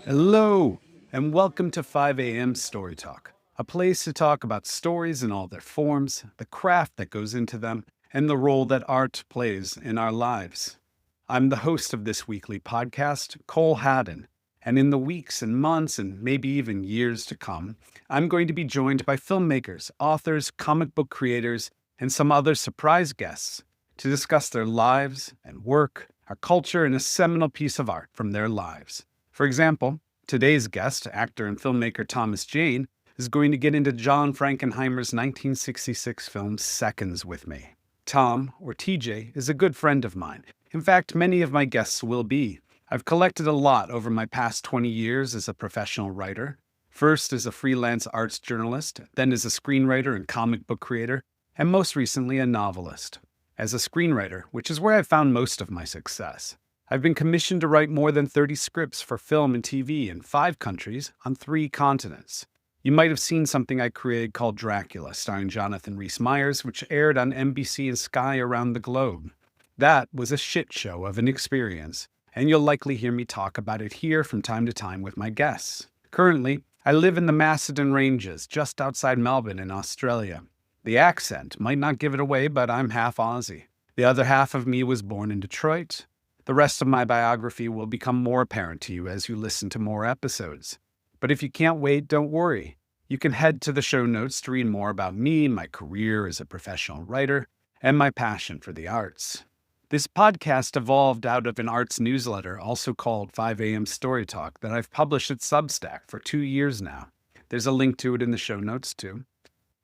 Hello, and welcome to 5 a.m. Story Talk, a place to talk about stories in all their forms, the craft that goes into them, and the role that art plays in our lives. I'm the host of this weekly podcast, Cole Haddon, and in the weeks and months and maybe even years to come, I'm going to be joined by filmmakers, authors, comic book creators, and some other surprise guests to discuss their lives and work, our culture, and a seminal piece of art from their lives. For example, today's guest, actor and filmmaker Thomas Jane, is going to get into John Frankenheimer's 1966 film Seconds with me. Tom, or TJ, is a good friend of mine. In fact, many of my guests will be. I've collected a lot over my past 20 years as a professional writer. First as a freelance arts journalist, then as a screenwriter and comic book creator, and most recently a novelist. As a screenwriter, which is where I've found most of my success, I've been commissioned to write more than 30 scripts for film and TV in 5 countries on 3 continents. You might have seen something I created called Dracula, starring Jonathan Rhys-Meyers, which aired on NBC and Sky around the globe. That was a shit show of an experience, and you'll likely hear me talk about it here from time to time with my guests. Currently, I live in the Macedon Ranges, just outside Melbourne in Australia. The accent might not give it away, but I'm half Aussie. The other half of me was born in Detroit. The rest of my biography will become more apparent to you as you listen to more episodes. But if you can't wait, don't worry. You can head to the show notes to read more about me, my career as a professional writer, and my passion for the arts. This podcast evolved out of an arts newsletter, also called 5 a.m. Story Talk, that I've published at Substack for 2 years now. There's a link to it in the show notes, too.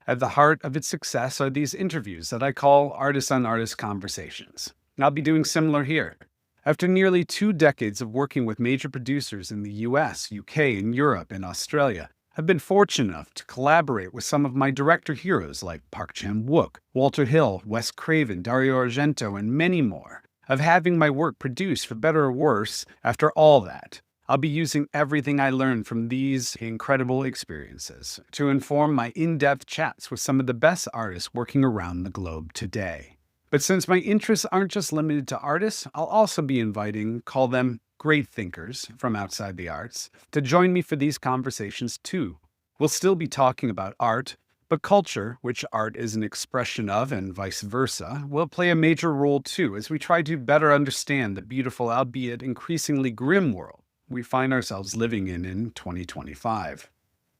At the heart of its success are these interviews that I call artist-on-artist conversations. I'll be doing similar here. After nearly 2 decades of working with major producers in the US, UK, and Europe and Australia, I've been fortunate enough to collaborate with some of my director heroes like Park Chan-wook, Walter Hill, Wes Craven, Dario Argento, and many more. Of having my work produced for better or worse, after all that, I'll be using everything I learned from these incredible experiences to inform my in-depth chats with some of the best artists working around the globe today. But since my interests aren't just limited to artists, I'll also be inviting, call them great thinkers from outside the arts, to join me for these conversations too. We'll still be talking about art, but culture, which art is an expression of and vice versa, will play a major role too as we try to better understand the beautiful, albeit increasingly grim world we find ourselves living in 2025.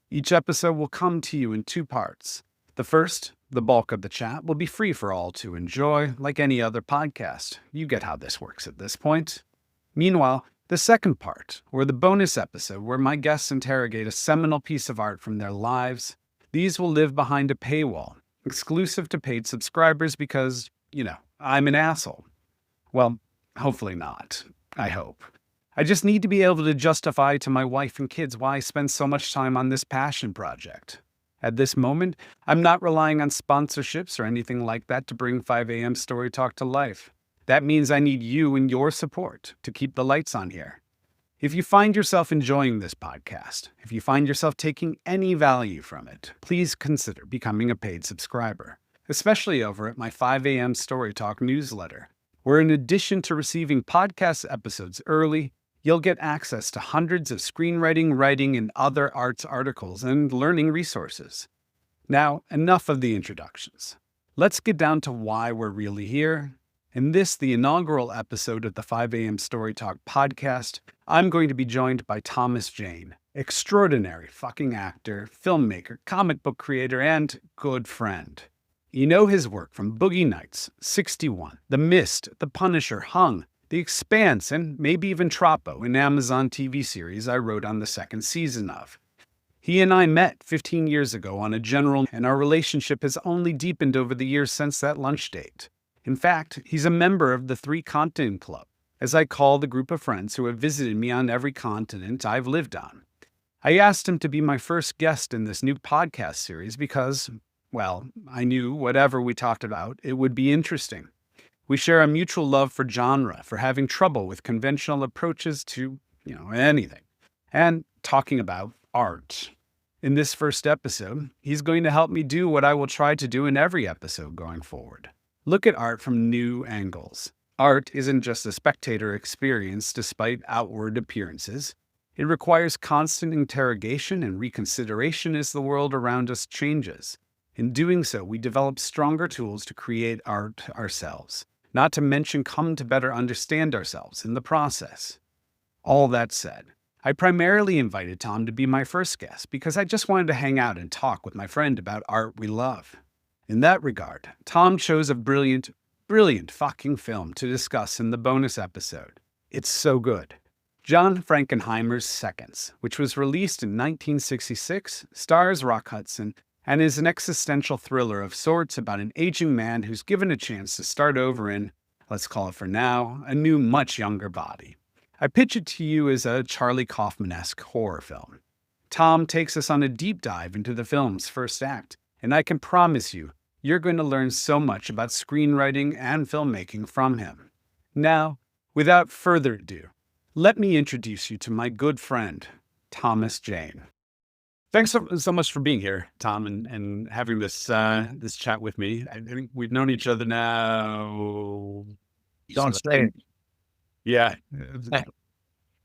Each episode will come to you in 2 parts. The first, the bulk of the chat, will be free for all to enjoy, like any other podcast. You get how this works at this point. Meanwhile, the second part, or the bonus episode where my guests interrogate a seminal piece of art from their lives, these will live behind a paywall, exclusive to paid subscribers because, I'm an asshole. Well, hopefully not. I hope. I just need to be able to justify to my wife and kids why I spend so much time on this passion project. At this moment, I'm not relying on sponsorships or anything like that to bring 5 a.m. Story Talk to life. That means I need you and your support to keep the lights on here. If you find yourself enjoying this podcast, if you find yourself taking any value from it, please consider becoming a paid subscriber, especially over at my 5 a.m. Story Talk newsletter, where in addition to receiving podcast episodes early, you'll get access to hundreds of screenwriting, writing, and other arts articles and learning resources. Now, enough of the introductions. Let's get down to why we're really here. In this, the inaugural episode of the 5 a.m. Story Talk podcast, I'm going to be joined by Thomas Jane, extraordinary fucking actor, filmmaker, comic book creator, and good friend. You know his work from Boogie Nights, 61, The Mist, The Punisher, Hung, The Expanse, and maybe even Troppo, an Amazon TV series I wrote on the 2nd season of. He and I met 15 years ago on a general, and our relationship has only deepened over the years since that lunch date. In fact, he's a member of the 3 Continent Club, as I call the group of friends who have visited me on every continent I've lived on. I asked him to be my first guest in this new podcast series because, well, I knew whatever we talked about, it would be interesting. We share a mutual love for genre, for having trouble with conventional approaches to, anything, and talking about art. In this first episode, he's going to help me do what I will try to do in every episode going forward. Look at art from new angles. Art isn't just a spectator experience despite outward appearances. It requires constant interrogation and reconsideration as the world around us changes. In doing so, we develop stronger tools to create art ourselves, not to mention come to better understand ourselves in the process. All that said, I primarily invited Tom to be my first guest because I just wanted to hang out and talk with my friend about art we love. In that regard, Tom chose a brilliant fucking film to discuss in the bonus episode. It's so good. John Frankenheimer's Seconds, which was released in 1966, stars Rock Hudson, and is an existential thriller of sorts about an aging man who's given a chance to start over in, let's call it for now, a new, much younger body. I pitch it to you as a Charlie Kaufman-esque horror film. Tom takes us on a deep dive into the film's first act, and I can promise you, you're going to learn so much about screenwriting and filmmaking from him. Now, without further ado, let me introduce you to my good friend, Thomas Jane. Thanks so much for being here, Tom, and having this chat with me. I think we've known each other now. Don't say it. Yeah,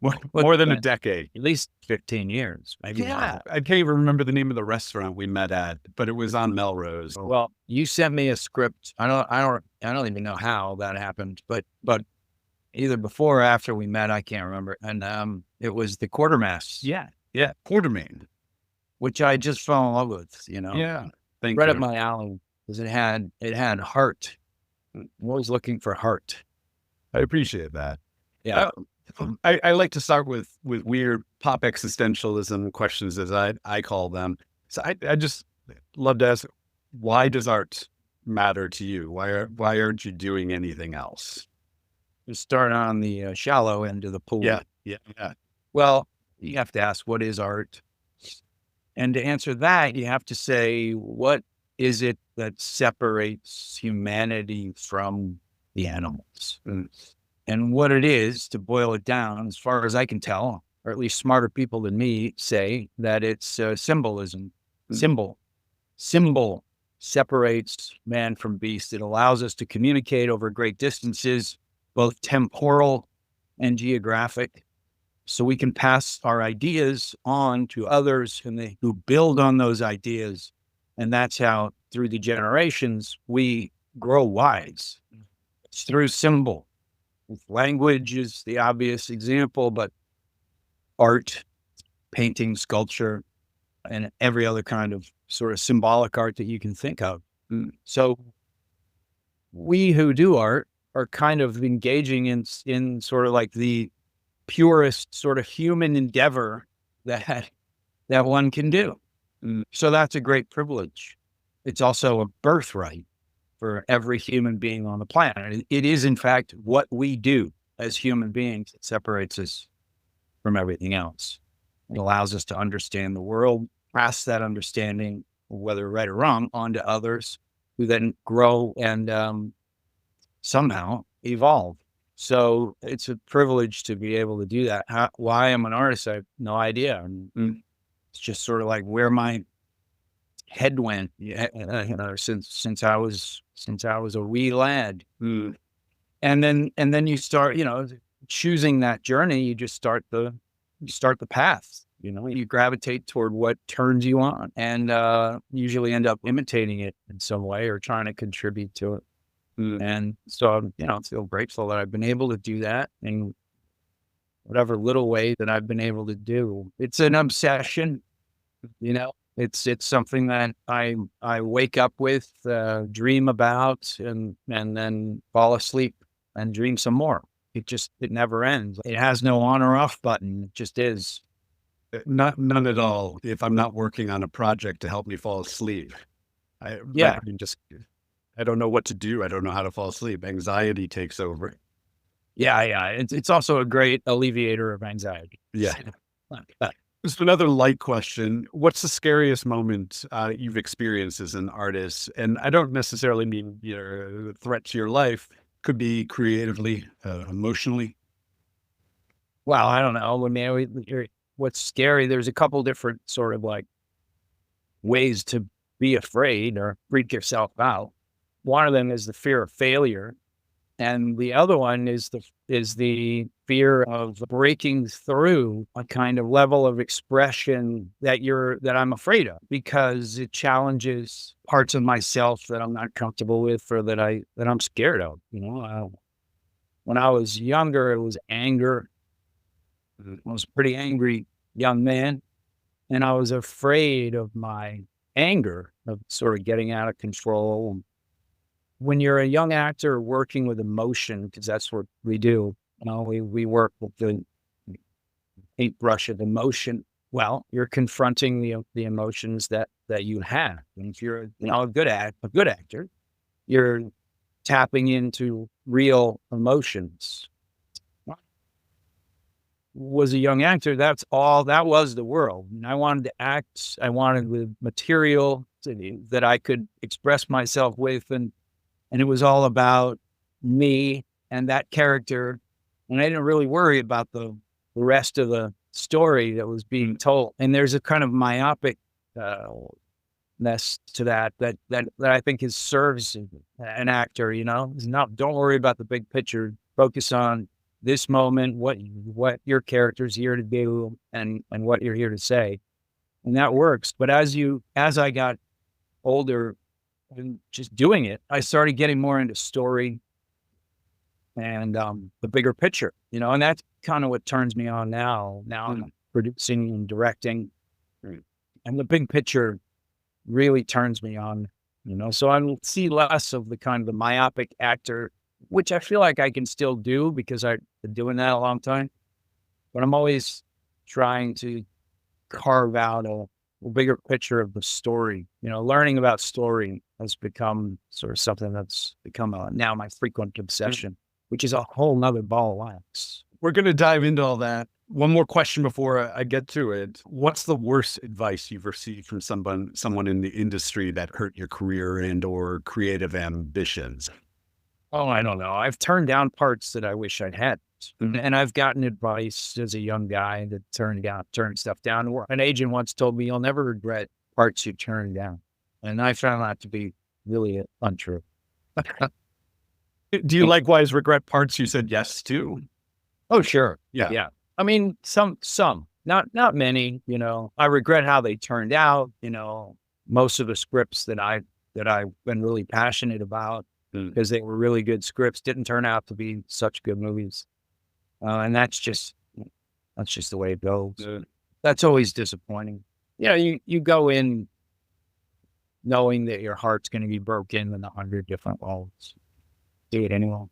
more than a decade. At least 15 years. Maybe yeah, I can't even remember the name of the restaurant we met at, but it was on Melrose. Well, you sent me a script. I don't even know how that happened, but either before or after we met, I can't remember. And it was the Quartermass. Yeah, Quartermain, which I just fell in love with. Yeah, right up my alley because it had heart. I'm always looking for heart. I appreciate that. Yeah. I like to start with weird pop existentialism questions, as I call them. So I just love to ask, why does art matter to you? Why aren't you doing anything else? You start on the shallow end of the pool. Yeah. Well, you have to ask, what is art? And to answer that, you have to say, what is it that separates humanity from the animals? And what it is, to boil it down, as far as I can tell, or at least smarter people than me say, that it's symbolism. Symbol separates man from beast. It allows us to communicate over great distances, both temporal and geographic, so we can pass our ideas on to others who build on those ideas. And that's how, through the generations, we grow wise. It's through symbol. Language is the obvious example, but art, painting, sculpture, and every other kind of sort of symbolic art that you can think of. So we who do art are kind of engaging in sort of like the purest sort of human endeavor that one can do. So that's a great privilege. It's also a birthright for every human being on the planet. It is, in fact, what we do as human beings that separates us from everything else. It allows us to understand the world, pass that understanding, whether right or wrong, onto others who then grow and somehow evolve. So it's a privilege to be able to do that. Why I'm an artist, I have no idea. It's just sort of like where my head went, since I was a wee lad. And then you start, choosing that journey. You just start the path. You gravitate toward what turns you on, and usually end up imitating it in some way or trying to contribute to it. And so, I feel grateful that I've been able to do that in whatever little way that I've been able to do. It's an obsession, It's something that I wake up with, dream about, and then fall asleep and dream some more. It never ends. It has no on or off button. It just is. None at all. If I'm not working on a project to help me fall asleep, I don't know what to do. I don't know how to fall asleep. Anxiety takes over. Yeah. It's also a great alleviator of anxiety. Yeah. Just another light question. What's the scariest moment you've experienced as an artist? And I don't necessarily mean a threat to your life. Could be creatively, emotionally. Well, I don't know. I mean, what's scary, there's a couple different sort of like ways to be afraid or freak yourself out. One of them is the fear of failure. And the other one is the fear of breaking through a kind of level of expression that I'm afraid of, because it challenges parts of myself that I'm not comfortable with, or that I'm scared of. When I was younger, it was anger. I was a pretty angry young man, and I was afraid of my anger, of sort of getting out of control. When you're a young actor working with emotion, because that's what we do, we work with the paintbrush of emotion. Well, you're confronting the emotions that you have. And if you're a good actor, you're tapping into real emotions. Was a young actor, that was the world. And I wanted to act. I wanted with material that I could express myself with, and it was all about me and that character. And I didn't really worry about the rest of the story that was being told. And there's a kind of myopic ness to that I think serves an actor. Don't worry about the big picture. Focus on this moment, what your character's here to do, and what you're here to say. And that works. But as I got older and just doing it, I started getting more into story and the bigger picture, and that's kind of what turns me on now. Now I'm producing and directing, and the big picture really turns me on, so I see less of the kind of the myopic actor, which I feel like I can still do because I've been doing that a long time. But I'm always trying to carve out a bigger picture of the story. Learning about story has become sort of something that's become now my frequent obsession, which is a whole nother ball of wax. We're going to dive into all that. One more question before I get to it. What's the worst advice you've received from someone in the industry that hurt your career and or creative ambitions? Oh, I don't know. I've turned down parts that I wish I'd had. And I've gotten advice as a young guy to turn stuff down. An agent once told me, you'll never regret parts you turn down. And I found that to be really untrue. Do you likewise regret parts you said yes to? Oh, sure. Yeah. Yeah. I mean, some, not many, I regret how they turned out. Most of the scripts that I've been really passionate about, because they were really good scripts, didn't turn out to be such good movies. And that's just the way it goes. That's always disappointing. You go in knowing that your heart's going to be broken in 100 different ways. Do it anyway.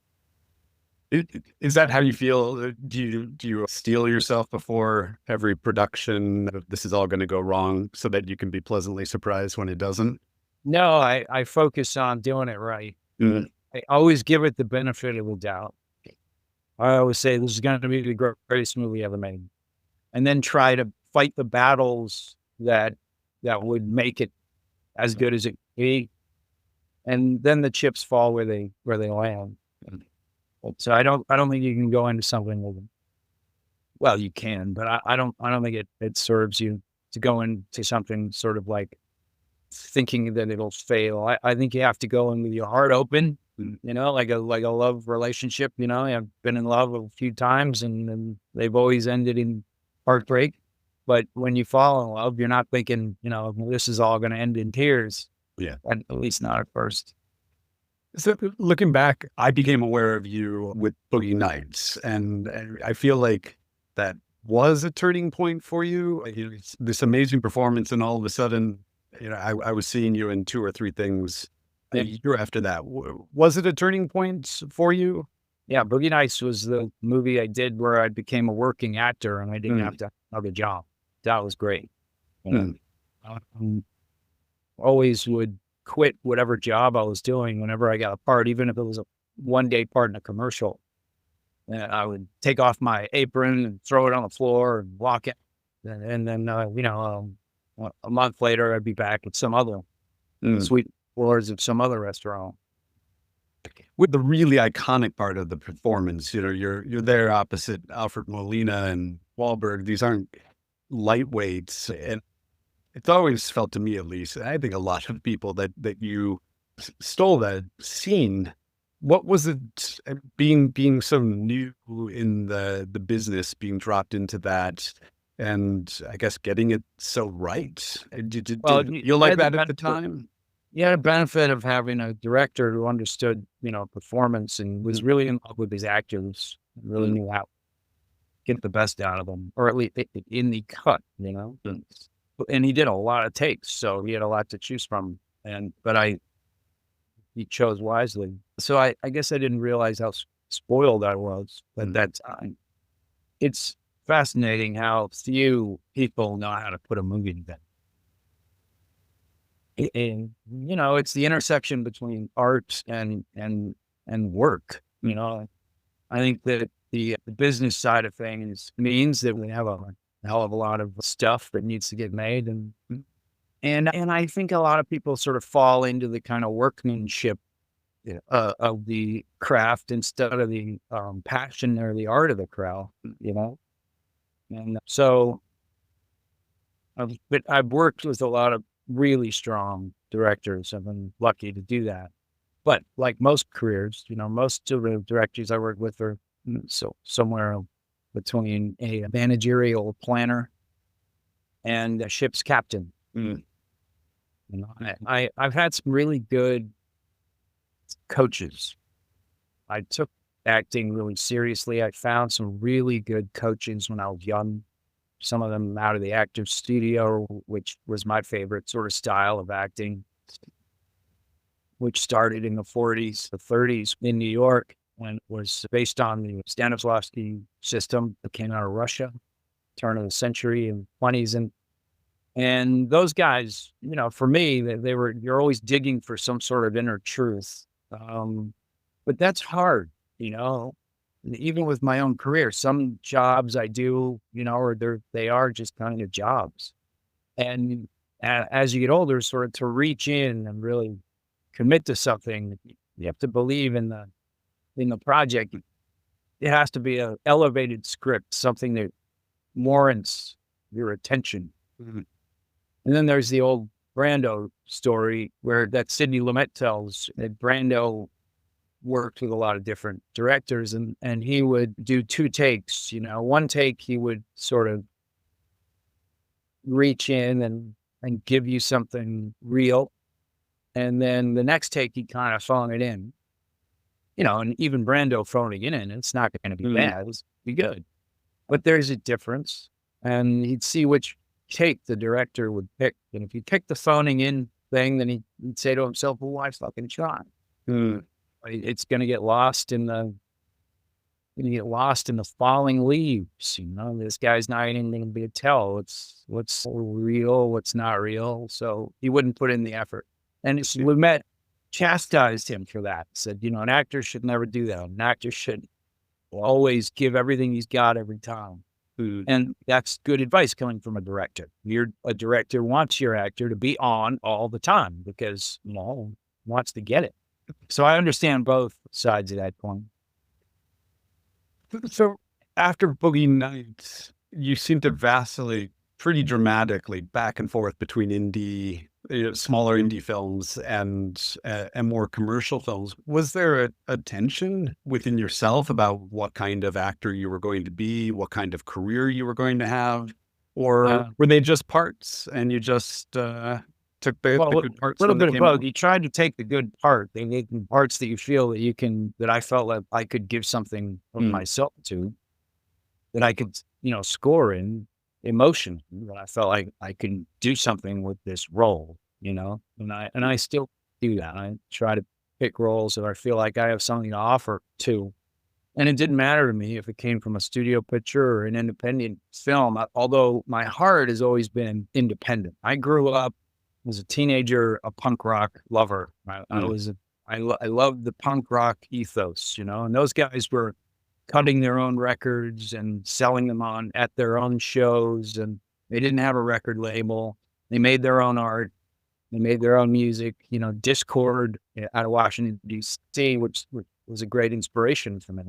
Is that how you feel? Do you steel yourself before every production that this is all going to go wrong so that you can be pleasantly surprised when it doesn't? No, I focus on doing it right. I always give it the benefit of the doubt. I always say this is going to be the greatest movie ever made, and then try to fight the battles that would make it as good as it could be, and then the chips fall where they land. So I don't think you can go into something with them. Well, you can, but I don't think it serves you to go into something sort of like thinking that it'll fail. I think you have to go in with your heart open, like a love relationship. I've been in love a few times and they've always ended in heartbreak. But when you fall in love, you're not thinking, this is all going to end in tears. Yeah. And at least not at first. So looking back, I became aware of you with Boogie Nights, and I feel like that was a turning point for you. It's this amazing performance, and all of a sudden, I was seeing you in 2 or 3 things a year after that. Was it a turning point for you? Yeah, Boogie Nights was the movie I did where I became a working actor and I didn't have to have a job. That was great. I always would quit whatever job I was doing whenever I got a part, even if it was a one-day part in a commercial. And I would take off my apron and throw it on the floor and walk in. And then, a month later, I'd be back at some other sweet floors of some other restaurant. With the really iconic part of the performance, you're there opposite Alfred Molina and Wahlberg. These aren't lightweights, and it's always felt to me, at least, and I think a lot of people, that you stole that scene What was it being so new in the business, being dropped into that, and I guess getting it so right? Well, Did you like that at the time? you had a benefit of having a director who understood, performance and was really in love with his actors, really Mm, knew how to get the best out of them, or at least in the cut, mm, And he did a lot of takes, so he had a lot to choose from. But he chose wisely. So I guess I didn't realize how spoiled I was at mm, that time. It's fascinating how few people know how to put a movie together. And, it's the intersection between art and work. I think that the business side of things means that we have a hell of a lot of stuff that needs to get made, and I think a lot of people sort of fall into the kind of workmanship of the craft instead of the passion or the art of the craft. And so, but I've worked with a lot of really strong directors. I've been lucky to do that. But like most careers, most of the directors I work with are so somewhere between a managerial planner and a ship's captain. mm, I've had some really good coaches. I took acting really seriously. I found some really good coaches when I was young. Some of them out of the actor's studio, which was my favorite sort of style of acting, which started in the 40s, the 30s in New York, when it was based on the Stanislavski system that came out of Russia, turn of the century in the 20s. And those guys, for me, you're always digging for some sort of inner truth. But that's hard, even with my own career. Some jobs I do, or they are just kind of jobs. And as you get older, sort of to reach in and really commit to something, you have to believe in the project. It has to be an elevated script, something that warrants your attention. mm, And then there's the old Brando story where that Sidney Lumet tells that Brando worked with a lot of different directors, and he would do two takes. One take he would sort of reach in and give you something real, and then the next take he kind of phone it in. And even Brando phoning it in, it's not going to be mm, bad. It's be good, but there's a difference, and he'd see which take the director would pick. And if he picked the phoning in thing, then he'd say to himself, "Well, why fucking try? mm. It's going to get lost in the falling leaves. This guy's not even going to be able to tell what's real, what's not real." So he wouldn't put in the effort. And Lumet chastised him for that. Said, an actor should never do that. An actor should always give everything he's got every time. Mm. And that's good advice coming from a director. A director wants your actor to be on all the time because, wants to get it. So I understand both sides of that coin. So after Boogie Nights, you seem to vacillate pretty dramatically back and forth between smaller indie films and more commercial films. Was there a tension within yourself about what kind of actor you were going to be, what kind of career you were going to have, or were they just parts and you just took the good parts A little when they bit of came both. out? You tried to take the good part. They make parts that you feel that I felt like I could give something of Mm, myself to, that I could, score in emotion, that I felt like I could do something with this role, and I still do that. I try to pick roles that I feel like I have something to offer to. And it didn't matter to me if it came from a studio picture or an independent film, although my heart has always been independent. I grew up as a teenager, a punk rock lover. mm, I loved the punk rock ethos, and those guys were cutting their own records and selling them on at their own shows. And they didn't have a record label. They made their own art. They made their own music, Discord out of Washington, D.C., which was a great inspiration for me.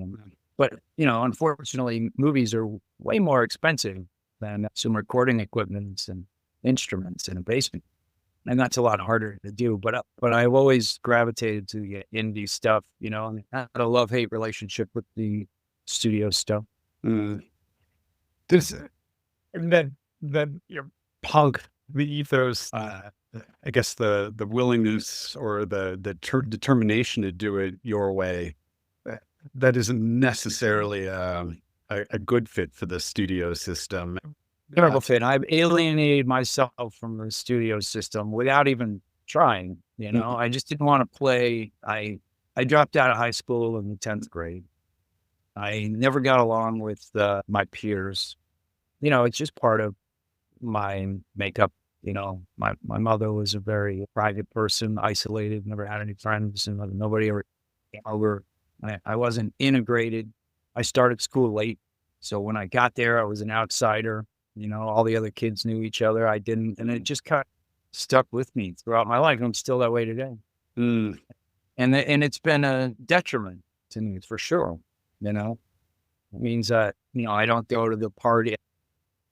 But, unfortunately, movies are way more expensive than some recording equipment and instruments in a basement. and that's a lot harder to do. But I've always gravitated to the indie stuff, and I had a love-hate relationship with the studio stuff. Mm. This, and then your punk, the ethos, I guess the willingness or the determination to do it your way, that isn't necessarily a good fit for the studio system. Terrible fit. I've alienated myself from the studio system without even trying. I just didn't want to play. I dropped out of high school in the 10th grade. I never got along with my peers. It's just part of my makeup. My mother was a very private person, isolated, never had any friends, and nobody ever came over. I wasn't integrated. I started school late. So when I got there, I was an outsider. All the other kids knew each other. I didn't. And it just kind of stuck with me throughout my life. I'm still that way today. Mm. And it's been a detriment to me for sure. It means that, I don't go to the party.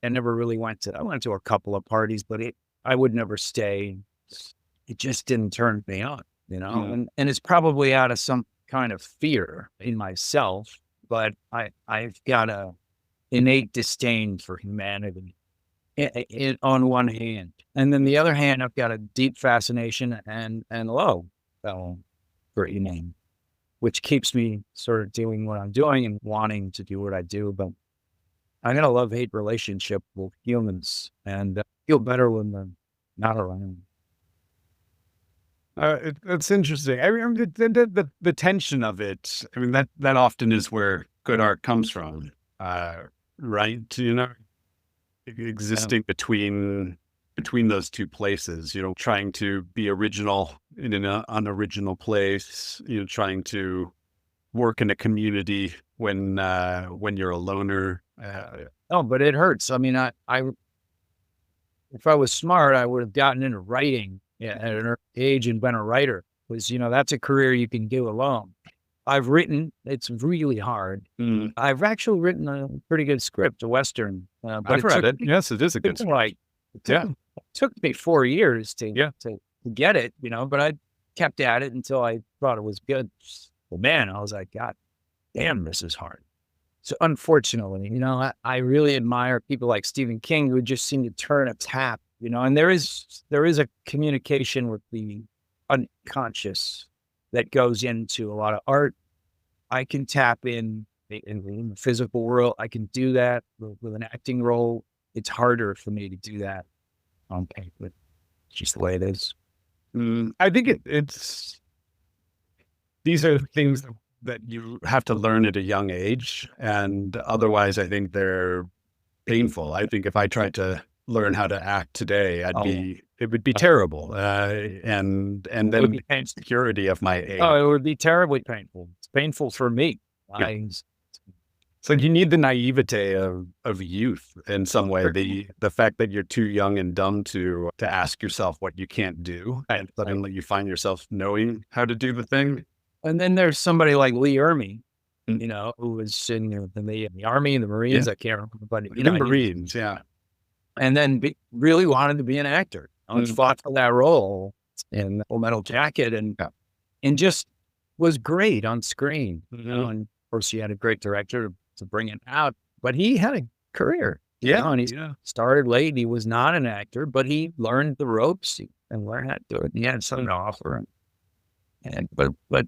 I never really I went to a couple of parties, but I would never stay. It just didn't turn me on, and it's probably out of some kind of fear in myself, but I've got a innate disdain for humanity on one hand. And then the other hand, I've got a deep fascination and love for humanity, which keeps me sort of doing what I'm doing and wanting to do what I do. But I got a love-hate relationship with humans, and feel better when they're not around. It's interesting. I mean, the tension of it. I mean, that often is where good art comes from, right? Existing between those two places. Trying to be original in an unoriginal place. Trying to work in a community when you're a loner. But it hurts. I mean, if I was smart, I would have gotten into writing at an early age and been a writer. Because that's a career you can do alone. I've written; it's really hard. Mm. I've actually written a pretty good script, a Western. But I've read it. Yes, it is a good script. It took me 4 years to get it, but I kept at it until I thought it was good. Well, man, I was like, God damn, this is hard. So unfortunately, I really admire people like Stephen King who just seem to turn a tap, and there is a communication with the unconscious that goes into a lot of art. I can tap in the physical world. I can do that with an acting role. It's harder for me to do that on paper. It's just the way it is. I think it's these are things that you have to learn at a young age, and otherwise I think they're painful. I think if I tried to learn how to act today, it would be terrible. And then the insecurity of my age. Oh, it would be terribly painful. It's painful for me. Yeah. So you need the naivete of youth in some way. The fact that you're too young and dumb to ask yourself what you can't do, and suddenly you find yourself knowing how to do the thing. And then there's somebody like Lee Ermey, who was in the Army and the Marines. Yeah. I can't remember, but the Marines, yeah. And then really wanted to be an actor. I fought for that role in Full Metal Jacket, and just was great on screen. And of course, he had a great director to bring it out, but he had a career. And he started late. He was not an actor, but he learned the ropes and learned how to do it. He had something to offer. But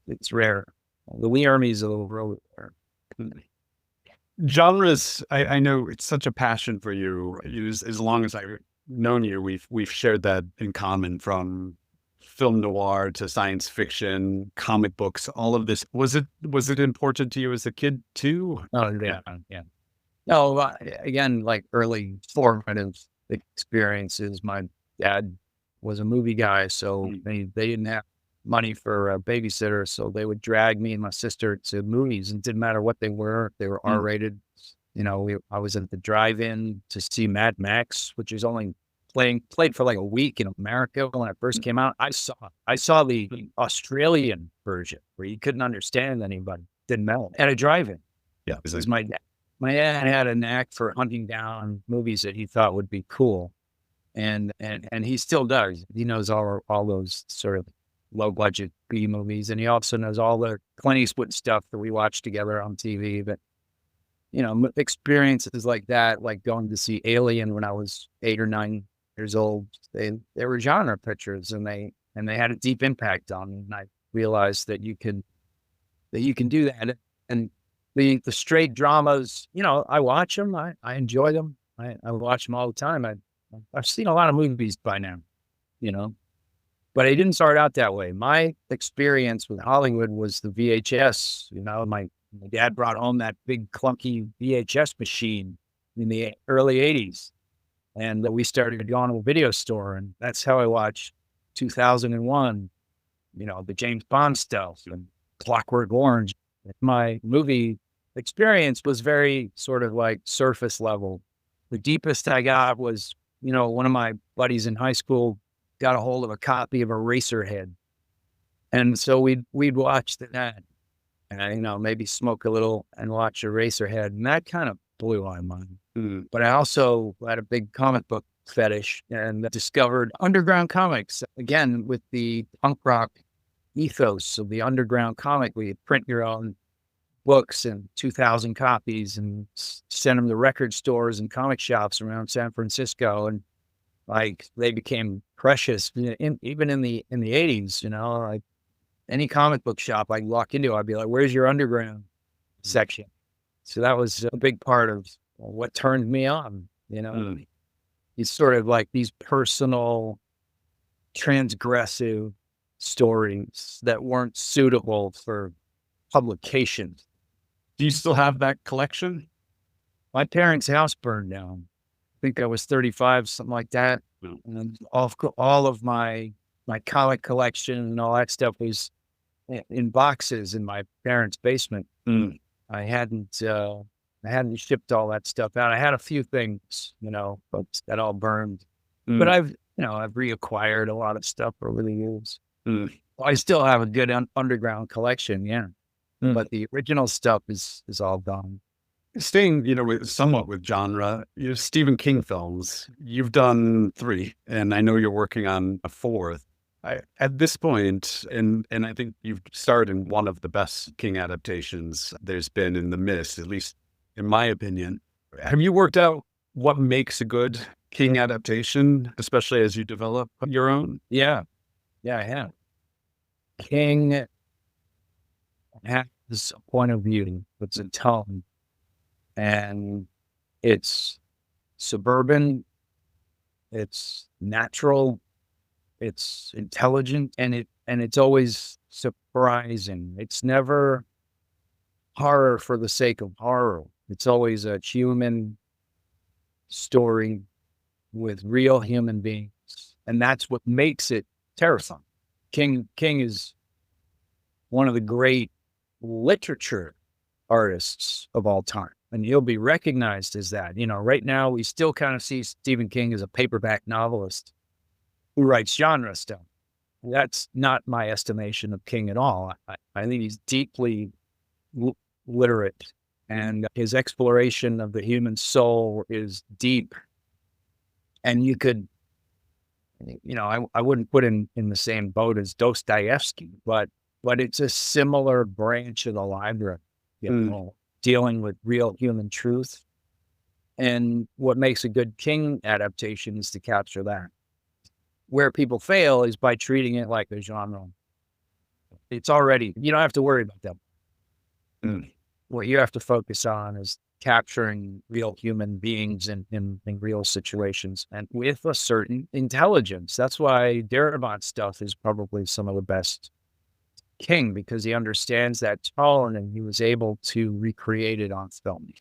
it's rare. The Lee Ermey's a little rare. Genres, I know it's such a passion for you. As long as I've known you, we've shared that in common, from film noir to science fiction, comic books, all of this. Was it important to you as a kid too? Oh, yeah. No, again, like early formative experiences. My dad was a movie guy, so they didn't have money for a babysitter, so they would drag me and my sister to movies. And it didn't matter what they were. If they were R-rated. I was at the drive-in to see Mad Max, which is only played for like a week in America when it first came out. I saw the Australian version where you couldn't understand anybody. Didn't matter. At a drive-in. Yeah. Because my dad had a knack for hunting down movies that he thought would be cool. And he still does. He knows all those sort of low budget B movies, and he also knows all the Clint Eastwood stuff that we watch together on TV. But experiences like that, like going to see Alien when I was 8 or 9 years old, they were genre pictures, and they had a deep impact on me. And I realized that you can do that. And the straight dramas, I watch them, I enjoy them, I watch them all the time. I've seen a lot of movies by now, you know, but I didn't start out that way. My experience with Hollywood was the VHS. My dad brought home that big clunky VHS machine in the early 80s. And we started going to a video store, and that's how I watched 2001, the James Bond stuff and Clockwork Orange. My movie experience was very sort of like surface level. The deepest I got was, one of my buddies in high school got a hold of a copy of Eraserhead. And so we'd watch that and, maybe smoke a little and watch Eraserhead. And that kind of blew my mind. Mm. But I also had a big comic book fetish and discovered underground comics, again, with the punk rock ethos of the underground comic, where you print your own books in 2,000 copies and send them to record stores and comic shops around San Francisco. And like, they became precious even in the 80s, like any comic book shop I walk into, I'd be like, where's your underground section? So that was a big part of what turned me on, It's sort of like these personal, transgressive stories that weren't suitable for publication. Do you still have that collection? My parents' house burned down. I think I was 35, something like that. No. And all of my comic collection and all that stuff was in boxes in my parents' basement. Mm. I hadn't shipped all that stuff out. I had a few things, but that all burned. Mm. But I've reacquired a lot of stuff over the years. Mm. I still have a good underground collection, yeah. But the original stuff is all gone. Staying, somewhat with genre, Stephen King films, you've done 3, and I know you're working on a 4th. At this point, and I think you've starred in one of the best King adaptations there's been in the Mist, at least in my opinion. Have you worked out what makes a good King adaptation, especially as you develop your own? Yeah, I have. King has a point of view, it's a tone, and it's suburban, it's natural, it's intelligent, and it's always surprising. It's never horror for the sake of horror. It's always a human story with real human beings, and that's what makes it terrifying. King is one of the great literature artists of all time, and he'll be recognized as that. Right now we still kind of see Stephen King as a paperback novelist who writes genre stuff. That's not my estimation of King at all. I think he's deeply literate, and his exploration of the human soul is deep. And you could, I wouldn't put in the same boat as Dostoevsky, but it's a similar branch of the library, dealing with real human truth. And what makes a good King adaptation is to capture that. Where people fail is by treating it like a genre. It's already, you don't have to worry about that. Mm. What you have to focus on is capturing real human beings in real situations, and with a certain intelligence. That's why Djarra stuff is probably some of the best King, because he understands that tone and he was able to recreate it on film.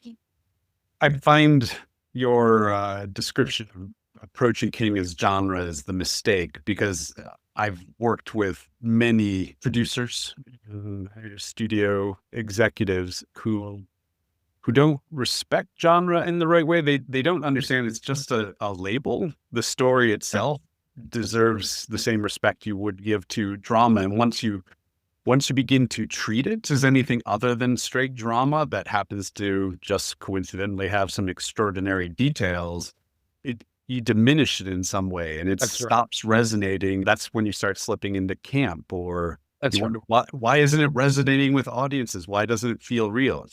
I find your description of approaching King as genre is the mistake, because I've worked with many producers, studio executives who don't respect genre in the right way. They don't understand it's just a label. The story itself deserves the same respect you would give to drama. And once you begin to treat it as anything other than straight drama that happens to just coincidentally have some extraordinary details, you diminish it in some way and it That's right. stops resonating, that's when you start slipping into camp, or That's you right. wonder why isn't it resonating with audiences? Why doesn't it feel real?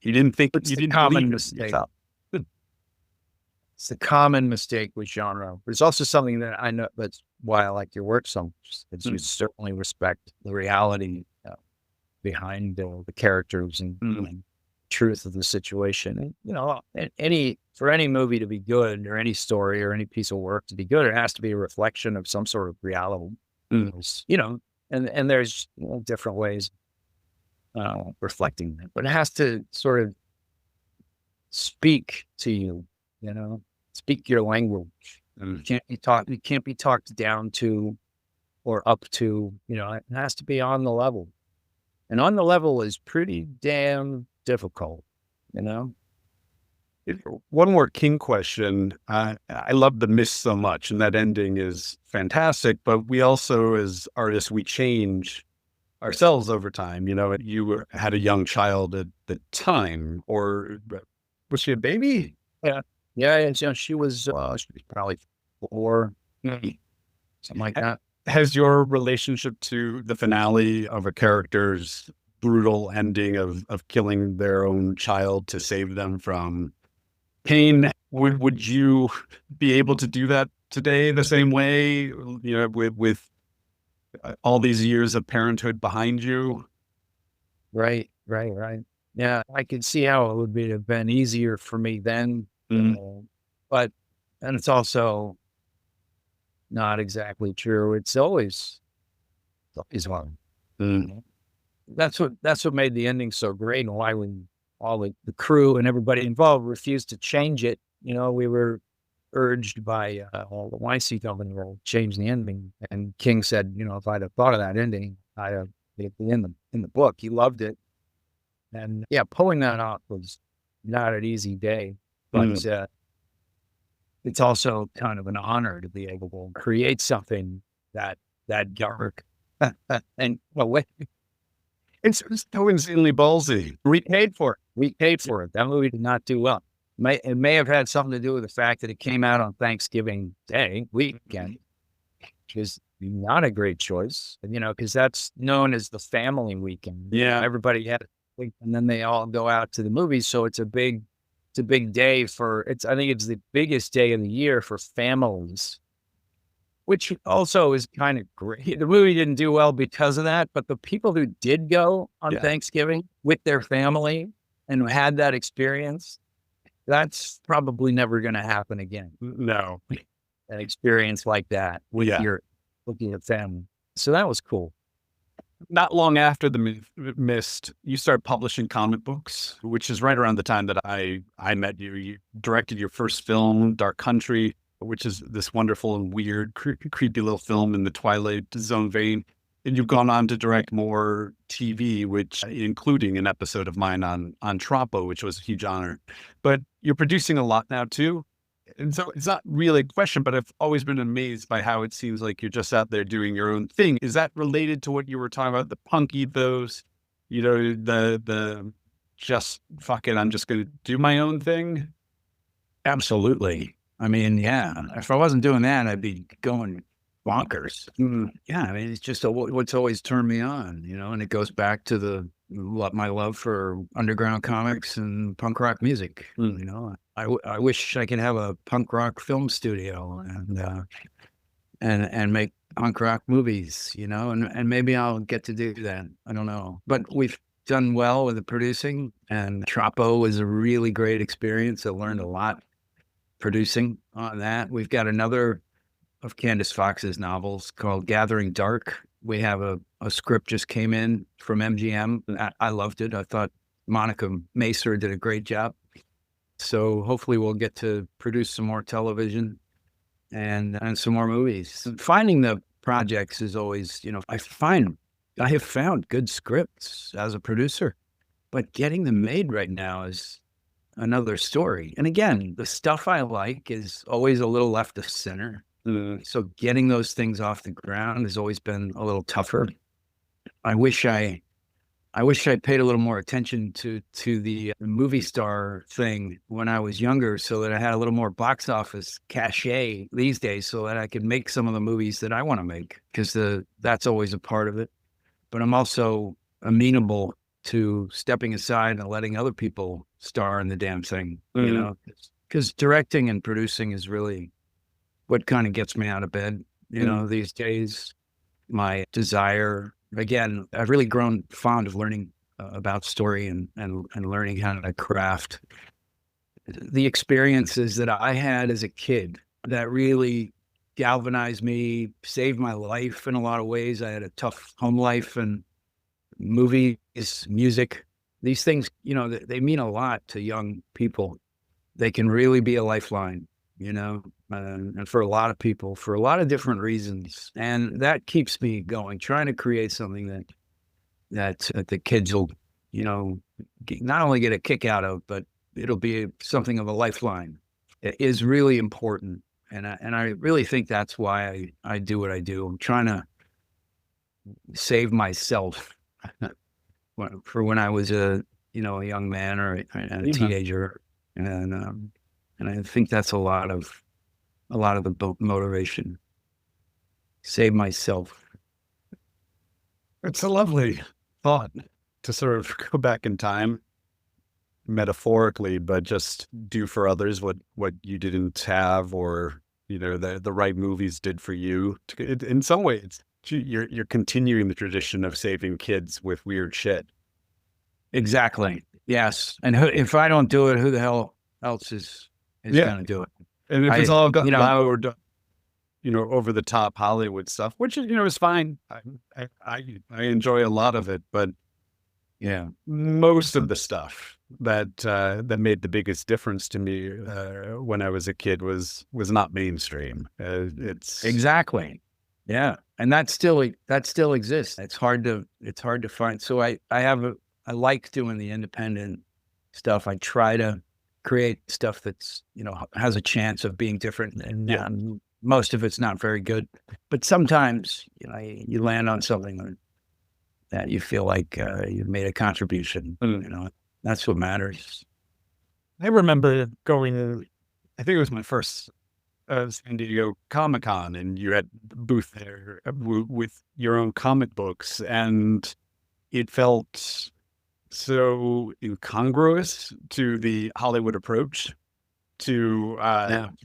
You didn't think It's you the didn't common believe it mistake. yourself. It's the common mistake with genre, but it's also something that I know. That's why I like your work so much. Is you Mm, certainly respect the reality behind the characters mm, and truth of the situation. And, for any movie to be good, or any story or any piece of work to be good, it has to be a reflection of some sort of reality. mm, And there's different ways reflecting that, but it has to sort of speak to you. Speak your language. mm. You can't be talked down to or up to. It has to be on the level. And on the level is pretty damn difficult, you know? One more King question. I love the mist so much, and that ending is fantastic. But we also, as artists, we change ourselves over time. Had a young child at the time, or was she a baby? Yeah. Yeah. And she was probably 4, Mm. something like that. Has your relationship to the finale of a character's brutal ending of killing their own child to save them from pain, would you be able to do that today the same way, with all these years of parenthood behind you? Right. Right. Right. Yeah. I could see how it would have been easier for me then. Mm, But, and it's also not exactly true. It's always one. mm, That's what made the ending so great, and why all the crew and everybody involved refused to change it. We were urged by all the Weinstein Company to change the ending, and King said, if I'd have thought of that ending, I'd have it in the book. He loved it, and yeah, pulling that off was not an easy day, but mm. it's also kind of an honor to be able to create something that dark. And well, It's so insanely ballsy. we paid for it. We paid for it. That movie did not do well. It may have had something to do with the fact that it came out on Thanksgiving Day weekend, which is not a great choice, because that's known as the family weekend. Yeah. Everybody had it, and then they all go out to the movies. So it's a big day I think it's the biggest day of the year for families, which also is kind of great. The movie didn't do well because of that, but the people who did go on Yeah. Thanksgiving with their family and had that experience, that's probably never going to happen again. No. An experience like that with Yeah. your looking at family. So that was cool. Not long after the mist, you started publishing comic books, which is right around the time that I met you. You directed your first film, Dark Country, which is this wonderful and weird, creepy little film in the Twilight Zone vein. And you've gone on to direct more TV, which including an episode of mine on Troppo, which was a huge honor. But you're producing a lot now too. And so it's not really a question, but I've always been amazed by how it seems like you're just out there doing your own thing. Is that related to what you were talking about, the punk ethos, the just fuck it, I'm just going to do my own thing? Absolutely. I mean, yeah, if I wasn't doing that, I'd be going bonkers. Yeah, I mean, it's just what's always turned me on, and it goes back to my love for underground comics and punk rock music. I wish I could have a punk rock film studio and make punk rock movies, and maybe I'll get to do that. I don't know, but we've done well with the producing, and Troppo was a really great experience. I learned a lot producing on that. We've got another of Candace Fox's novels called Gathering Dark. We have a script just came in from MGM. I loved it. I thought Monica Macer did a great job. So hopefully we'll get to produce some more television and some more movies. Finding the projects is always, I have found good scripts as a producer, but getting them made right now is another story. And again, the stuff I like is always a little left of center. So getting those things off the ground has always been a little tougher. I wish I I wish I paid a little more attention to the movie star thing when I was younger, so that I had a little more box office cachet these days, so that I could make some of the movies that I want to make, because that's always a part of it. But I'm also amenable to stepping aside and letting other people star in the damn thing, you know, because directing and producing is really what kind of gets me out of bed, you know, these days. My desire, again, I've really grown fond of learning about story and learning how to craft the experiences that I had as a kid that really galvanized me, saved my life in a lot of ways. I had a tough home life, and movies, music, these things, you know, they mean a lot to young people. They can really be a lifeline, you know, and for a lot of people, for a lot of different reasons. And that keeps me going, trying to create something that the kids will, you know, not only get a kick out of, but it'll be something of a lifeline. It is really important. And I really think that's why I do what I do. I'm trying to save myself for when I was a young man or a teenager. And I think that's a lot of the motivation. Save myself. It's a lovely thought to sort of go back in time, metaphorically, but just do for others what you didn't have, or the right movies did for you. In some ways, you're continuing the tradition of saving kids with weird shit. Exactly. Yes. And if I don't do it, who the hell else is going to do it? And if it's all loud, over the top Hollywood stuff, which is fine. I enjoy a lot of it, but yeah, most of the stuff that made the biggest difference to me when I was a kid was not mainstream. It's exactly, yeah, and that still exists. It's hard to find. So I like doing the independent stuff. I try to create stuff that's has a chance of being different, and most of it's not very good. But sometimes you land on something that you feel like you've made a contribution. That's what matters. I remember going to, I think it was my first San Diego Comic-Con, and you had a booth there with your own comic books, and it felt so incongruous to the Hollywood approach to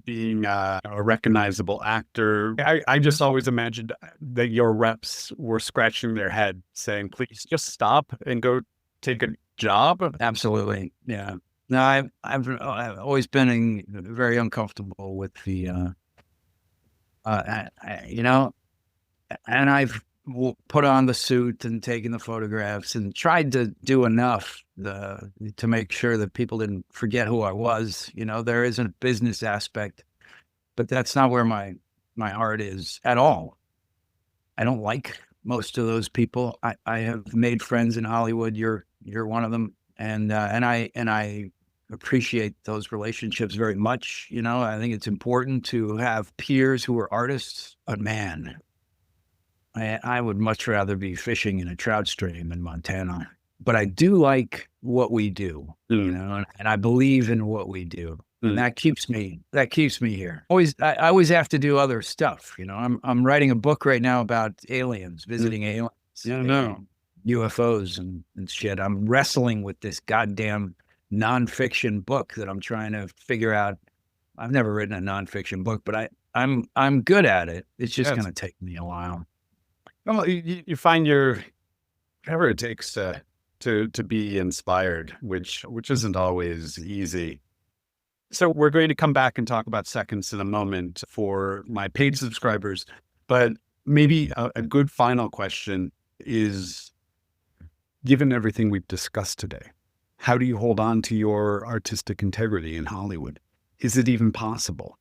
being a recognizable actor. I just always imagined that your reps were scratching their head saying, please just stop and go take a job. Absolutely. Yeah. No, I've always been very uncomfortable with the, and I've put on the suit and taken the photographs and tried to do enough to make sure that people didn't forget who I was. There is a business aspect, but that's not where my heart is at all. I don't like most of those people. I have made friends in Hollywood. You're one of them, and I appreciate those relationships very much. I think it's important to have peers who are artists. But man, I would much rather be fishing in a trout stream in Montana. But I do like what we do, and I believe in what we do. And that keeps me here. I always have to do other stuff. I'm writing a book right now about aliens, visiting aliens, UFOs and shit. I'm wrestling with this goddamn nonfiction book that I'm trying to figure out. I've never written a nonfiction book, but I'm good at it. It's just going to take me a while. Well, you find whatever it takes to be inspired, which isn't always easy. So we're going to come back and talk about seconds in a moment for my paid subscribers, but maybe a good final question is, given everything we've discussed today, how do you hold on to your artistic integrity in Hollywood? Is it even possible?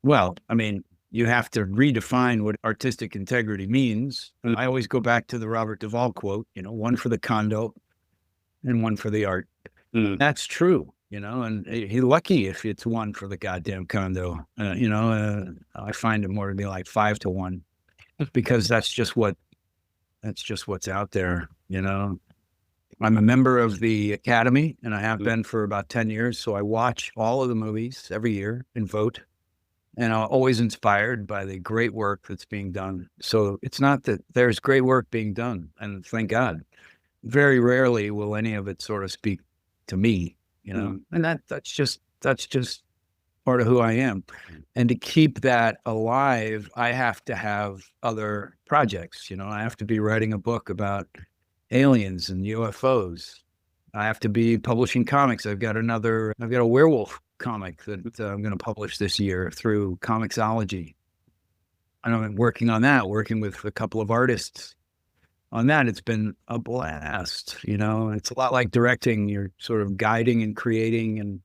Well, I mean, you have to redefine what artistic integrity means. I always go back to the Robert Duvall quote, one for the condo and one for the art. That's true, and he's lucky if it's one for the goddamn condo. I find it more to be like 5 to 1, because that's That's just what's out there, you know. I'm a member of the Academy, and I have been for about 10 years. So I watch all of the movies every year and vote. And I'm always inspired by the great work that's being done. So it's not that there's great work being done, and thank God. Very rarely will any of it sort of speak to me, you know, and that's just part of who I am. And to keep that alive, I have to have other projects. You know, I have to be writing a book about aliens and UFOs. I have to be publishing comics. I've got a werewolf comic that I'm going to publish this year through Comixology. And I'm working on that, working with a couple of artists on that. It's been a blast. You know, it's a lot like directing. You're sort of guiding and creating and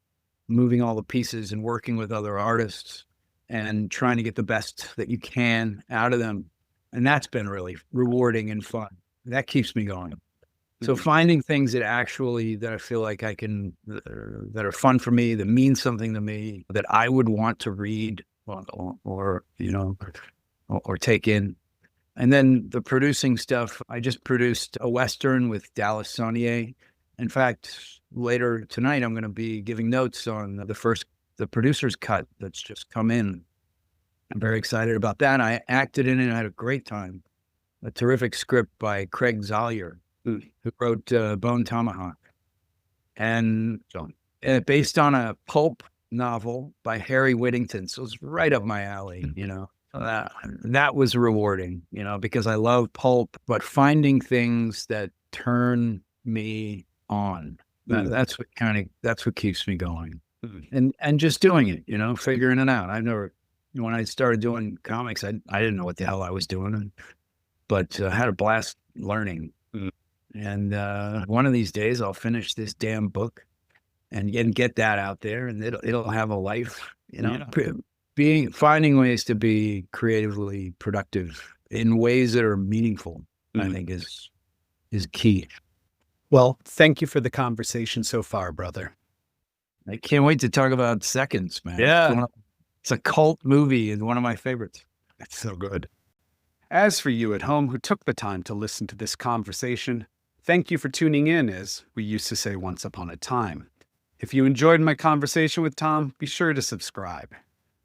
moving all the pieces and working with other artists and trying to get the best that you can out of them. And that's been really rewarding and fun. That keeps me going. So finding things that I feel like I can, that are fun for me, that mean something to me, that I would want to read or you know, or take in. And then the producing stuff, I just produced a Western with Dallas Saunier. In fact, later tonight, I'm going to be giving notes on the producer's cut that's just come in. I'm very excited about that. I acted in it and I had a great time. A terrific script by Craig Zollier, who wrote Bone Tomahawk. And based on a pulp novel by Harry Whittington. So it's right up my alley, you know. That was rewarding, you know, because I love pulp, but finding things that turn me on. That's what keeps me going. And just doing it, you know, figuring it out. When I started doing comics, I didn't know what the hell I was doing, but I had a blast learning. And one of these days I'll finish this damn book and get that out there, and it'll have a life, you know. Finding ways to be creatively productive in ways that are meaningful, I think is key. Well, thank you for the conversation so far, brother. I can't wait to talk about Seconds, man. Yeah. It's a cult movie and one of my favorites. It's so good. As for you at home who took the time to listen to this conversation, thank you for tuning in, as we used to say once upon a time. If you enjoyed my conversation with Tom, be sure to subscribe.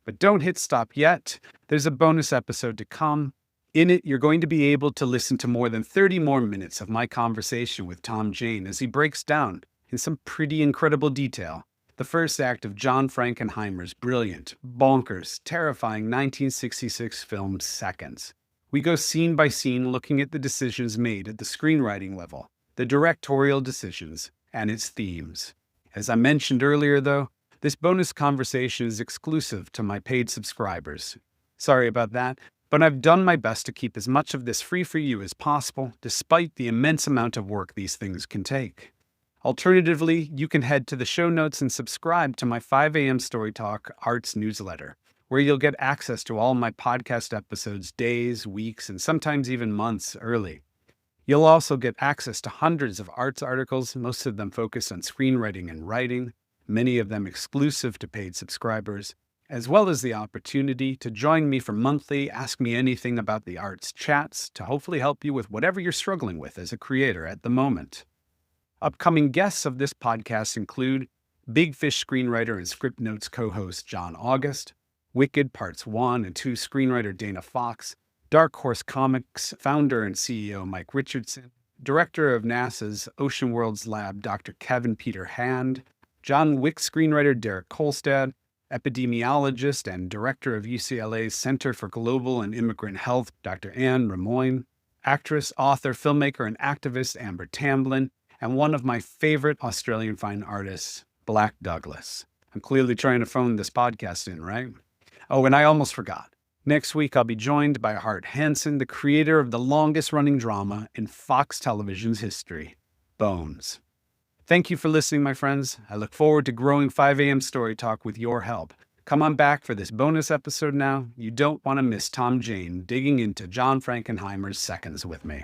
But don't hit stop yet. There's a bonus episode to come. In it, you're going to be able to listen to more than 30 more minutes of my conversation with Tom Jane as he breaks down, in some pretty incredible detail, the first act of John Frankenheimer's brilliant, bonkers, terrifying 1966 film Seconds. We go scene by scene looking at the decisions made at the screenwriting level, the directorial decisions, and its themes. As I mentioned earlier, though, this bonus conversation is exclusive to my paid subscribers. Sorry about that, but I've done my best to keep as much of this free for you as possible, despite the immense amount of work these things can take. Alternatively, you can head to the show notes and subscribe to my 5 a.m. StoryTalk Arts newsletter, where you'll get access to all my podcast episodes days, weeks, and sometimes even months early. You'll also get access to hundreds of arts articles, most of them focused on screenwriting and writing, many of them exclusive to paid subscribers, as well as the opportunity to join me for monthly Ask Me Anything About the Arts chats to hopefully help you with whatever you're struggling with as a creator at the moment. Upcoming guests of this podcast include Big Fish screenwriter and Script Notes co-host John August, Wicked Parts 1 and 2 screenwriter Dana Fox, Dark Horse Comics founder and CEO Mike Richardson, director of NASA's Ocean Worlds Lab Dr. Kevin Peter Hand, John Wick screenwriter Derek Kolstad, epidemiologist and director of UCLA's Center for Global and Immigrant Health Dr. Anne Ramoyne, actress, author, filmmaker, and activist Amber Tamblyn, and one of my favorite Australian fine artists, Black Douglas. I'm clearly trying to phone this podcast in, right? Oh, and I almost forgot. Next week, I'll be joined by Hart Hansen, the creator of the longest-running drama in Fox Television's history, Bones. Thank you for listening, my friends. I look forward to growing 5 a.m. Story Talk with your help. Come on back for this bonus episode now. You don't want to miss Tom Jane digging into John Frankenheimer's Seconds with me.